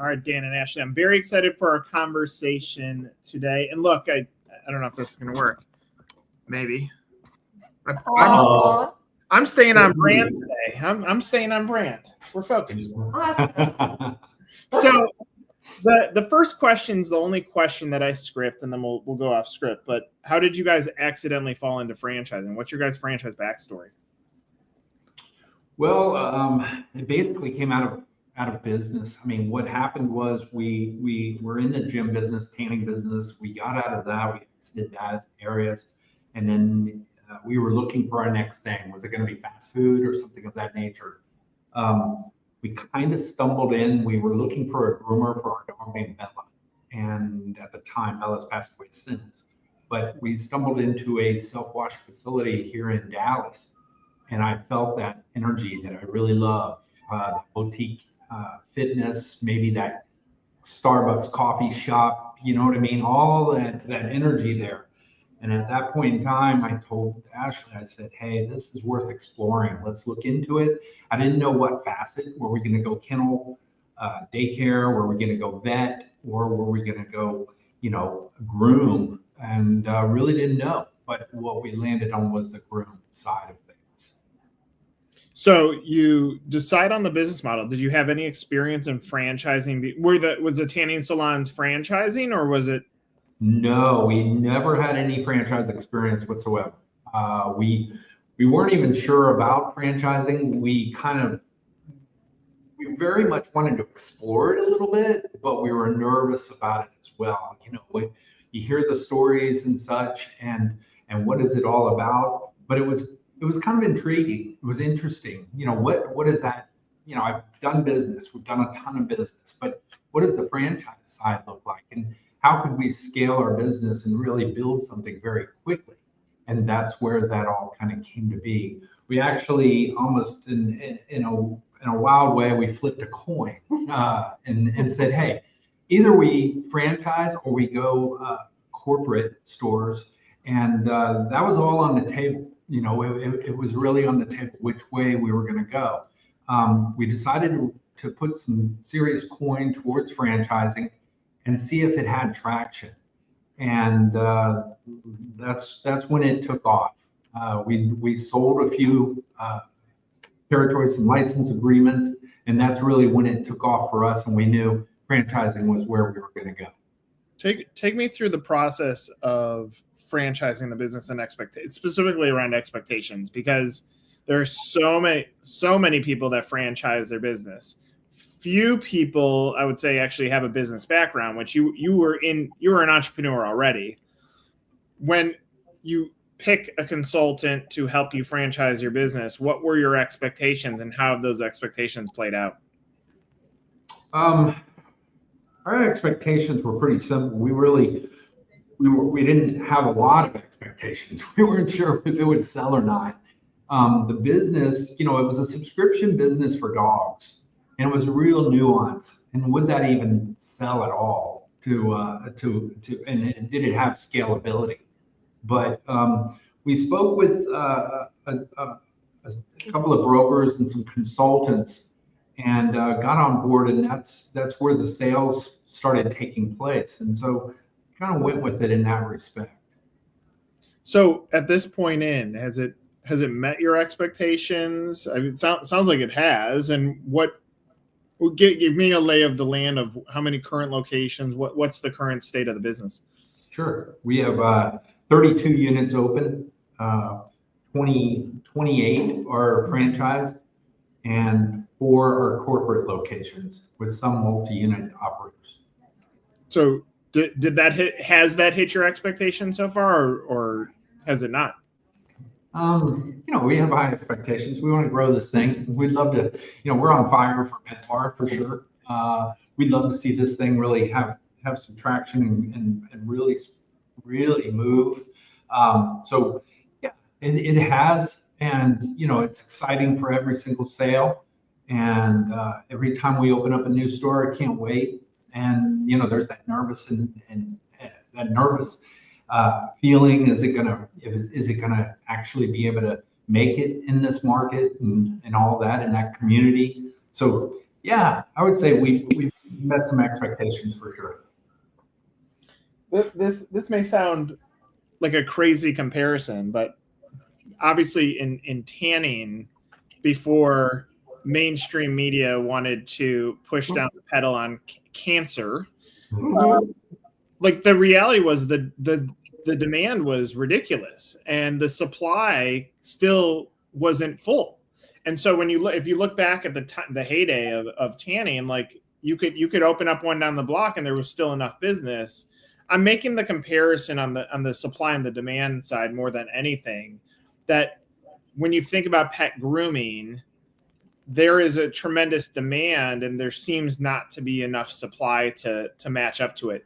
All right, Dan and Ashley, I'm very excited for our conversation today. And look, I don't know if this is going to work. Maybe. I'm staying on brand today. I'm staying on brand. We're focused. So the first question is the only question that I script, and then we'll go off script. But how did you guys accidentally fall into franchising? What's your guys' franchise backstory? Well, it basically came out of business. I mean, what happened was we were in the gym business, tanning business. We got out of that. We did that areas, and then we were looking for our next thing. Was it going to be fast food or something of that nature? We kind of stumbled in. We were looking for a groomer for our dog named Bella, and at the time, Bella's passed away since. But we stumbled into a self-wash facility here in Dallas, and I felt that energy that I really love, the boutique fitness, maybe that Starbucks coffee shop, you know what I mean? All that energy there. And at that point in time, I told Ashley, I said, hey, this is worth exploring. Let's look into it. I didn't know what facet. Were we going to go kennel, daycare? Were we going to go vet? Or were we going to go, groom? And really didn't know. But what we landed on was the groom side of things. So you decide on the business model. Did you have any experience in franchising? Was the tanning salons franchising, or was it? No, we never had any franchise experience whatsoever. We weren't even sure about franchising. We very much wanted to explore it a little bit, but we were nervous about it as well. When you hear the stories and such, and what is it all about? But it was kind of intriguing. It was interesting. What is that? I've done business. We've done a ton of business, but what does the franchise side look like? And how could we scale our business and really build something very quickly? And that's where that all kind of came to be. We actually almost in a wild way, we flipped a coin and said, hey, either we franchise or we go corporate stores. And that was all on the table. It was really on the table which way we were going to go. We decided to put some serious coin towards franchising and see if it had traction. And that's when it took off. We sold a few territories, some license agreements, and that's really when it took off for us, and we knew franchising was where we were going to go. Take me through the process of franchising the business and expectations, specifically around expectations, because there are so many people that franchise their business. Few people, I would say, actually have a business background, which you were an entrepreneur already. When you pick a consultant to help you franchise your business, what were your expectations and how have those expectations played out? Our expectations were pretty simple. We didn't have a lot of expectations. We weren't sure if it would sell or not. The business, it was a subscription business for dogs. And it was real nuance. And would that even sell at all? And did it have scalability? But we spoke with a couple of brokers and some consultants, and got on board. And that's where the sales started taking place. And so, kind of went with it in that respect. So, at this point has it met your expectations? I mean, it sounds like it has. And give me a lay of the land of how many current locations, what's the current state of the business? Sure. We have 32 units open, 28 are franchised, and 4 are corporate locations with some multi-unit operators. So has that hit your expectations so far, or has it not? We have high expectations. We want to grow this thing. We'd love to, we're on fire for PetBar for sure. We'd love to see this thing really have some traction and really move. So yeah, it has, and it's exciting for every single sale. And every time we open up a new store, I can't wait. And there's that nervous and that nervous feeling. Is it gonna actually be able to make it in this market and all that in that community? So Yeah, I would say we've met some expectations for sure. This may sound like a crazy comparison, but obviously in tanning, before mainstream media wanted to push down the pedal on cancer, like the reality was the demand was ridiculous and the supply still wasn't full. And so when you look, if you look back at the heyday of tanning, like you could open up one down the block and there was still enough business. I'm making the comparison on the supply and the demand side more than anything, that when you think about pet grooming, there is a tremendous demand and there seems not to be enough supply to match up to it.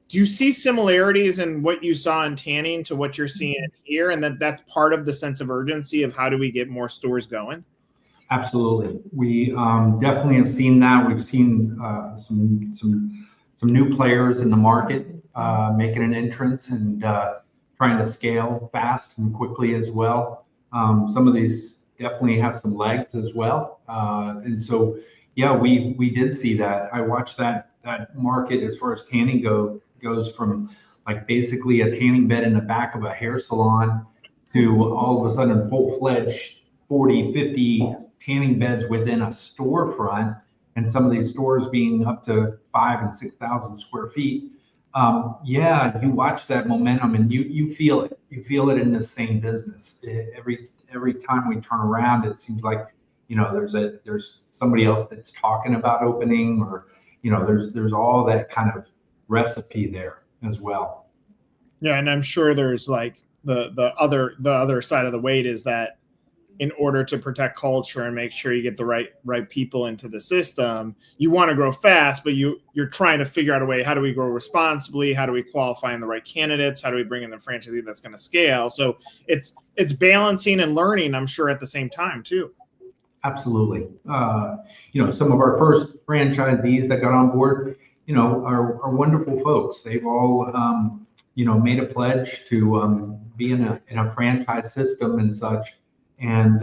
Do you see similarities in what you saw in tanning to what you're seeing here, and that's part of the sense of urgency of how do we get more stores going? Absolutely, we definitely have seen that. We've seen some new players in the market making an entrance and trying to scale fast and quickly as well. Some of these definitely have some legs as well, and so yeah, we did see that. I watched that market as far as tanning goes from like basically a tanning bed in the back of a hair salon to all of a sudden full-fledged 40, 50 tanning beds within a storefront, and some of these stores being up to 5,000 and 6,000 square feet. Yeah, you watch that momentum and you feel it. You feel it in the same business. Every time we turn around, it seems like, you know, there's somebody else that's talking about opening, or, you know, there's all that kind of recipe there as well. Yeah, and I'm sure there's like the other side of the weight is that in order to protect culture and make sure you get the right people into the system, you want to grow fast, but you're trying to figure out a way, how do we grow responsibly? How do we qualify in the right candidates? How do we bring in the franchisee that's going to scale? So it's balancing and learning, I'm sure, at the same time too. Absolutely. You know, some of our first franchisees that got on board, you know, are wonderful folks. They've all, you know, made a pledge to be in a franchise system and such. And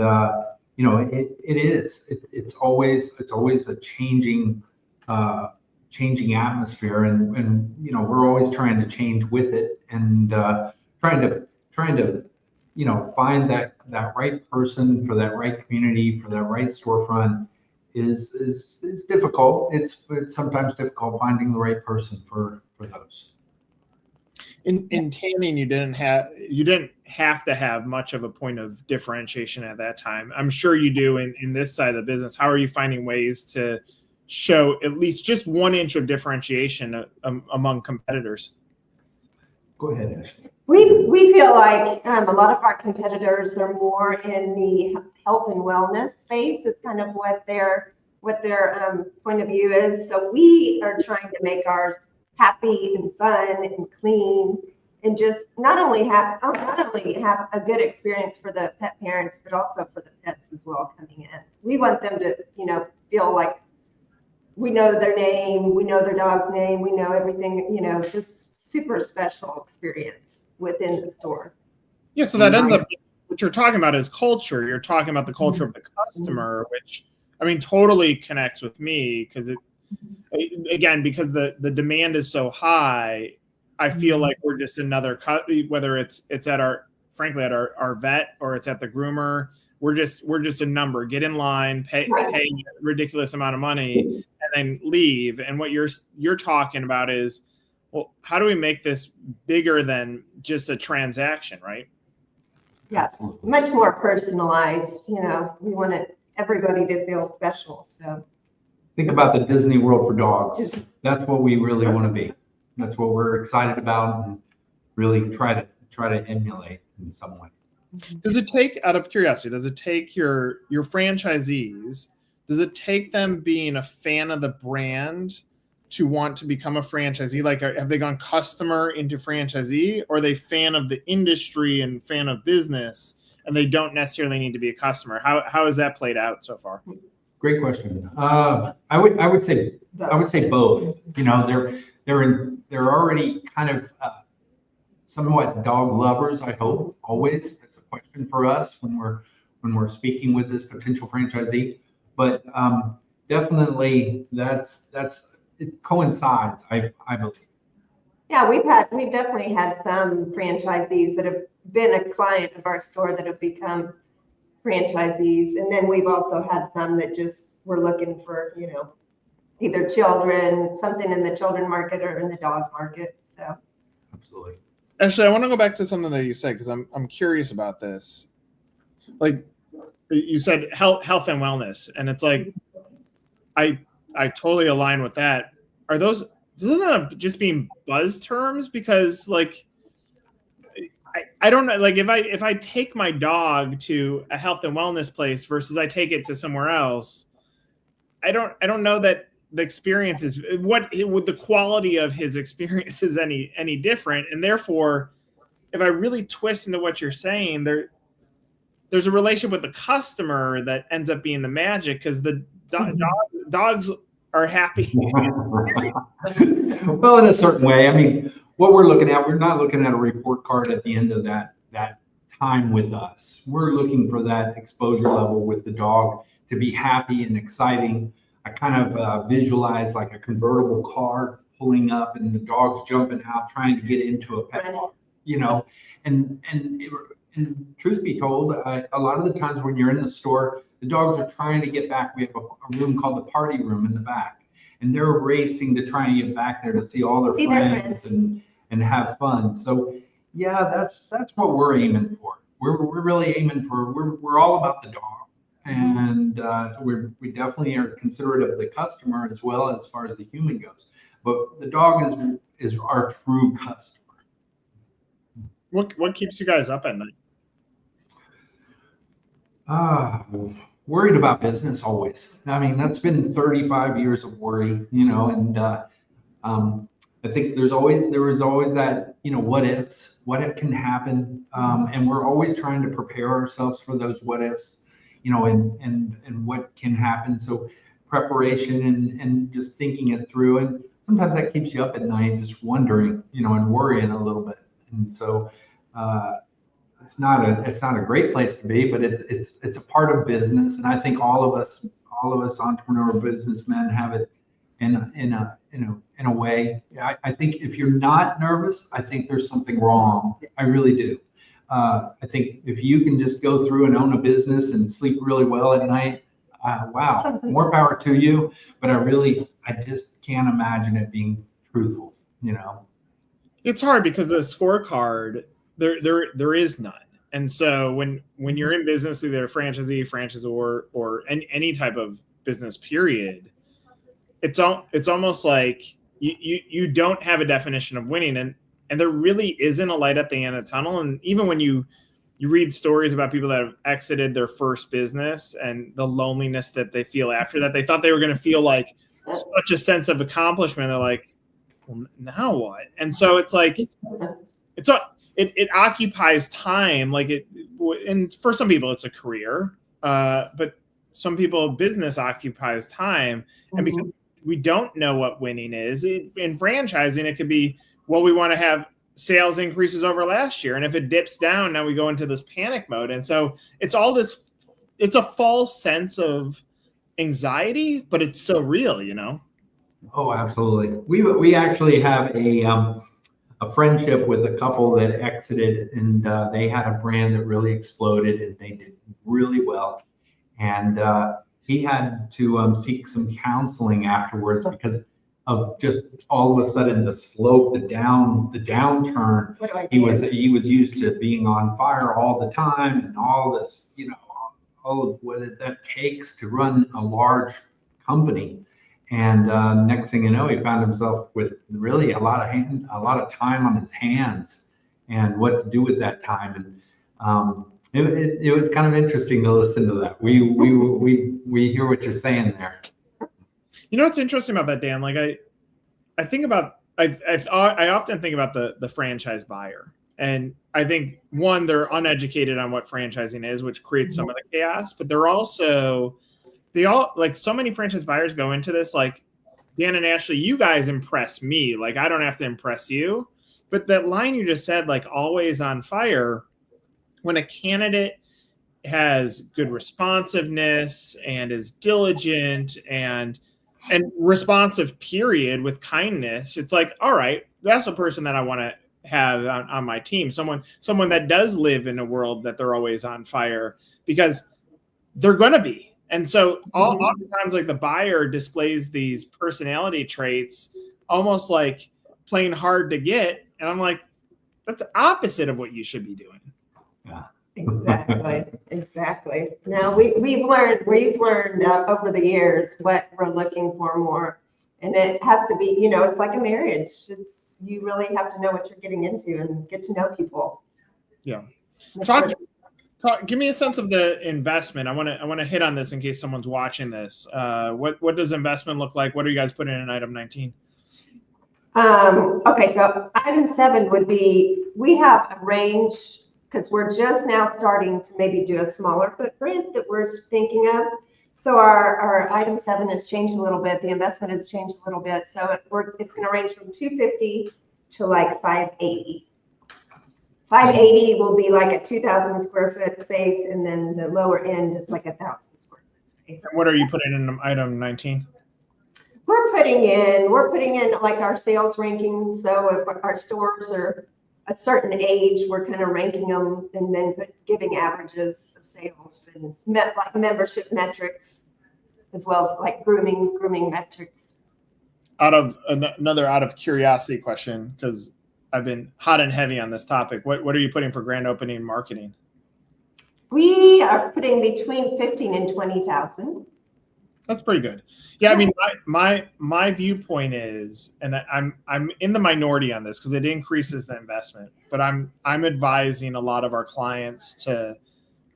you know, it's always a changing atmosphere, and you know, we're always trying to change with it, and trying to you know, find that right person for that right community for that right storefront is difficult. It's sometimes difficult finding the right person for those. In tanning, you didn't have to have much of a point of differentiation at that time. I'm sure you do in this side of the business. How are you finding ways to show at least just 1 inch of differentiation among competitors? Go ahead, Ashley. We feel like a lot of our competitors are more in the health and wellness space. It's kind of what their point of view is. So we are trying to make ours happy and fun and clean, and just not only have a good experience for the pet parents, but also for the pets as well coming in. We want them to, you know, feel like we know their name, we know their dog's name, we know everything, you know, just super special experience within the store. Yeah, so that ends up, what you're talking about is culture. You're talking about the culture of the customer, which, I mean, totally connects with me, because again, because the demand is so high, I feel like we're just another cut, whether it's at our vet or it's at the groomer. We're just a number. Get in line, pay a ridiculous amount of money, and then leave. And what you're talking about is, well, how do we make this bigger than just a transaction, right? Yeah, much more personalized. You know, we want everybody to feel special. So think about the Disney World for dogs. That's what we really want to be. That's what we're excited about, and really try to emulate in some way. Does it take, out of curiosity, does it take your franchisees, does it take them being a fan of the brand to want to become a franchisee? Like, have they gone customer into franchisee, or are they fan of the industry and fan of business, and they don't necessarily need to be a customer? How has that played out so far? Great question. I would say both. You know, they're already kind of somewhat dog lovers, I hope. Always, that's a question for us when we're speaking with this potential franchisee. But definitely it coincides, I believe. Yeah, we've definitely had some franchisees that have been a client of our store that have become franchisees. And then we've also had some that just were looking for, either children, something in the children market or in the dog market. So Absolutely. Actually, I want to go back to something that you said because I'm curious about this. Like you said, health and wellness, and it's like I totally align with that. Are those not just being buzz terms? Because like I don't know, like if I take my dog to a health and wellness place versus I take it to somewhere else, I don't know that the experience is would the quality of his experience is any different, and therefore, if I really twist into what you're saying, there's a relationship with the customer that ends up being the magic because the dogs are happy. Well, in a certain way, I mean, what we're not looking at a report card at the end of that time with us. We're looking for that exposure level with the dog to be happy and exciting. I kind of visualize like a convertible car pulling up and the dog's jumping out trying to get into a pet bar, and truth be told, a lot of the times when you're in the store, the dogs are trying to get back. We have a room called the party room in the back, and they're racing to try and get back there to see all their friends and have fun. So yeah, that's what we're aiming for. We're really aiming for, we're all about the dog, and we definitely are considerate of the customer as well as far as the human goes. But the dog is our true customer. What keeps you guys up at night? Worried about business always. I mean, that's been 35 years of worry, and I think there was always that, what ifs, what it can happen. And we're always trying to prepare ourselves for those what ifs, and what can happen. So preparation and just thinking it through. And sometimes that keeps you up at night, just wondering, and worrying a little bit. And so, it's not a great place to be, but it's a part of business, and I think all of us entrepreneur businessmen have it in a way. I think if you're not nervous, I think there's something wrong. I really do. I think if you can just go through and own a business and sleep really well at night, wow, more power to you. But I just can't imagine it being truthful. It's hard because the scorecard there is none. And so when you're in business, either a franchisee, franchisor, or any type of business period, it's almost like you don't have a definition of winning, and there really isn't a light at the end of the tunnel. And even when you read stories about people that have exited their first business and the loneliness that they feel after that, they thought they were going to feel like such a sense of accomplishment. They're like, well, now what? And so it's like it occupies time, and for some people it's a career, but some people business occupies time, and because we don't know what winning is in franchising, it could be, well, we want to have sales increases over last year, and if it dips down, now we go into this panic mode, and so it's a false sense of anxiety, but it's so real, Oh, absolutely. We actually have a friendship with a couple that exited, and they had a brand that really exploded, and they did really well. And he had to seek some counseling afterwards because of just all of a sudden the slope, the downturn. He was used to being on fire all the time, and all this, all of what that takes to run a large company. And next thing you know, he found himself with really a lot of time on his hands, and what to do with that time. And it was kind of interesting to listen to that. We hear what you're saying there. What's interesting about that, Dan? Like I think about I often think about the franchise buyer, and I think one, they're uneducated on what franchising is, which creates some of the chaos, but they all, like, so many franchise buyers go into this like, Dan and Ashley, you guys impress me. Like, I don't have to impress you. But that line you just said, like, always on fire, when a candidate has good responsiveness and is diligent and responsive, period, with kindness, it's like, all right, that's a person that I want to have on my team. Someone that does live in a world that they're always on fire, because they're going to be. And so oftentimes, like, the buyer displays these personality traits almost like playing hard to get. And I'm like, that's the opposite of what you should be doing. Yeah. Exactly. Now we've learned over the years what we're looking for more, and it has to be, it's like a marriage. You really have to know what you're getting into and get to know people. Yeah. Give me a sense of the investment. I want to hit on this in case someone's watching this. What does investment look like? What are you guys putting in item 19? Okay, so item 7 would be, we have a range, because we're just now starting to maybe do a smaller footprint that we're thinking of. So our item 7 has changed a little bit. The investment has changed a little bit. So it's going to range from 250 to like 580. 580 will be like a 2,000 square foot space, and then the lower end is like 1,000 square foot space. And what are you putting in item 19? We're putting in like our sales rankings. So if our stores are a certain age, we're kind of ranking them and then giving averages of sales and like membership metrics, as well as like grooming metrics. Out of curiosity question, because I've been hot and heavy on this topic. What are you putting for grand opening marketing? We are putting between 15 and 20,000. That's pretty good. Yeah, I mean, my viewpoint is, and I'm in the minority on this because it increases the investment, but I'm advising a lot of our clients to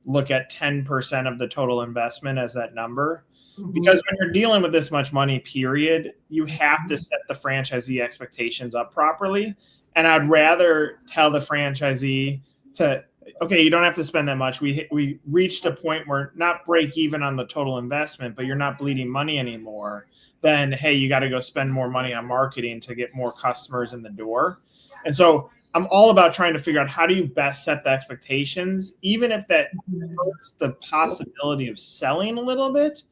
look at 10% of the total investment as that number. Because when you're dealing with this much money, period, you have to set the franchisee expectations up properly. And I'd rather tell the franchisee to, okay, you don't have to spend that much. We reached a point where not break even on the total investment, but you're not bleeding money anymore. Then, hey, you got to go spend more money on marketing to get more customers in the door. And so I'm all about trying to figure out how do you best set the expectations, even if that hurts the possibility of selling a little bit.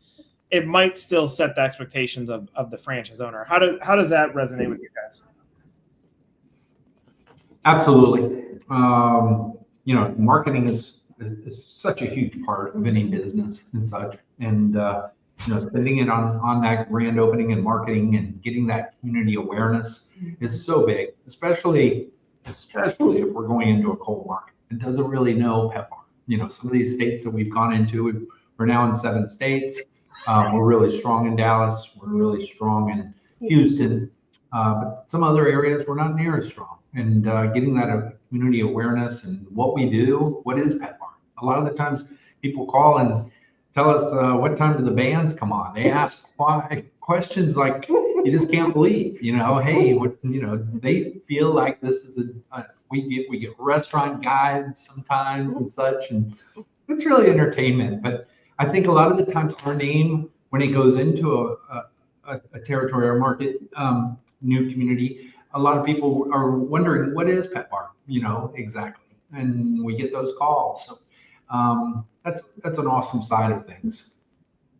It might still set the expectations of the franchise owner. How does that resonate with you guys? Absolutely. Marketing is such a huge part of any business and such. And, spending it on that grand opening and marketing and getting that community awareness is so big, especially if we're going into a cold market and doesn't really know PetBar. Some of these states that we've gone into, we're now in 7 states. We're really strong in Dallas. We're really strong in Houston. But some other areas we're not near as strong. And getting that community awareness and what we do, what is PetBar? A lot of the times people call and tell us what time do the bands come on. They ask questions like you just can't believe. Hey, they feel like this is we get restaurant guides sometimes and such, and it's really entertainment. But I think a lot of the times our name, when it goes into a territory or market, new community, a lot of people are wondering, what is PetBar, exactly. And we get those calls. So that's an awesome side of things.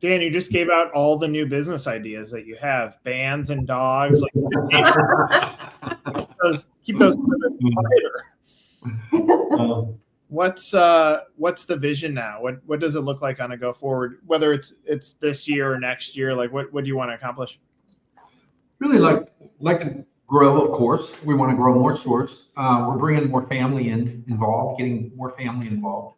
Dan, you just gave out all the new business ideas that you have, bands and dogs. Keep those later. What's the vision now? What does it look like on a go forward? Whether it's this year or next year, like what do you want to accomplish? Really like to grow, of course. We want to grow more stores. We're bringing more family involved, getting more family involved.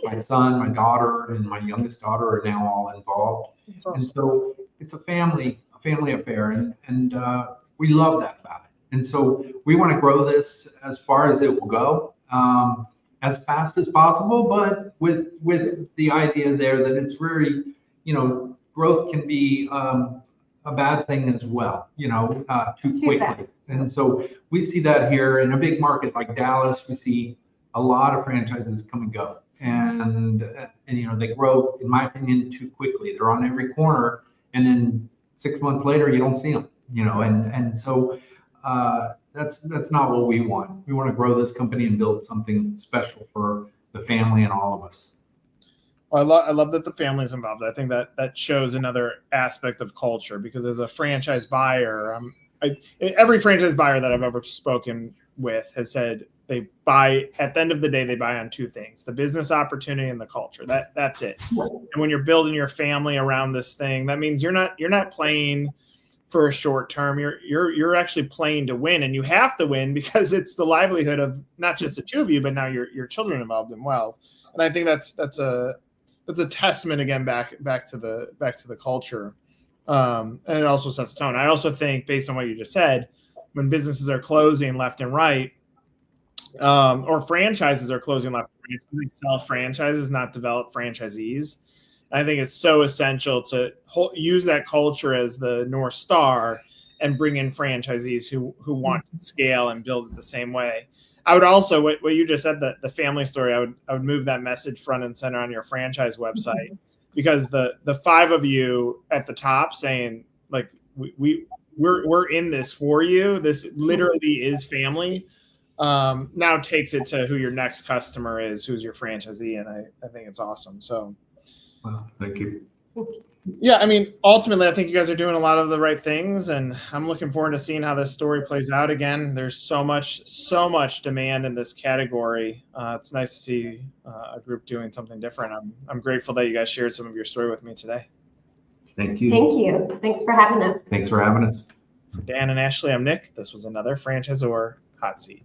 My son, my daughter, and my youngest daughter are now all involved. Awesome. And so it's a family affair, and we love that about it. And so we want to grow this as far as it will go, as fast as possible, but with the idea there that it's very, growth can be a bad thing as well, too quickly. Fast. And so we see that here in a big market like Dallas. We see a lot of franchises come and go, and they grow, in my opinion, too quickly. They're on every corner, and then 6 months later you don't see them, and so that's not what we want. We want to grow this company and build something special for the family and all of us. Well, I love that the family is involved. I think that shows another aspect of culture, because as a franchise buyer, every franchise buyer that I've ever spoken with has said they buy, at the end of the day, they buy on two things: the business opportunity and the culture. That's it. And when you're building your family around this thing, that means you're not playing for a short term. You're actually playing to win, and you have to win because it's the livelihood of not just the two of you, but now your children involved in well. And I think that's a testament again back to the culture, and it also sets the tone. I also think, based on what you just said, when businesses are closing left and right, or franchises are closing left and right, they sell franchises, not develop franchisees. I think it's so essential to use that culture as the North Star and bring in franchisees who want to scale and build it the same way. I would also, what you just said, the family story, I would move that message front and center on your franchise website, because the five of you at the top saying, like, we're in this for you. This literally is family. Now takes it to who your next customer is, who's your franchisee. And I think it's awesome. So, well, thank you. Yeah, I mean, ultimately, I think you guys are doing a lot of the right things, and I'm looking forward to seeing how this story plays out. Again, there's so much demand in this category. It's nice to see a group doing something different. I'm grateful that you guys shared some of your story with me today. Thank you. Thank you. Thanks for having us. Thanks for having us. For Dan and Ashley, I'm Nick. This was another Franchisor Hot Seat.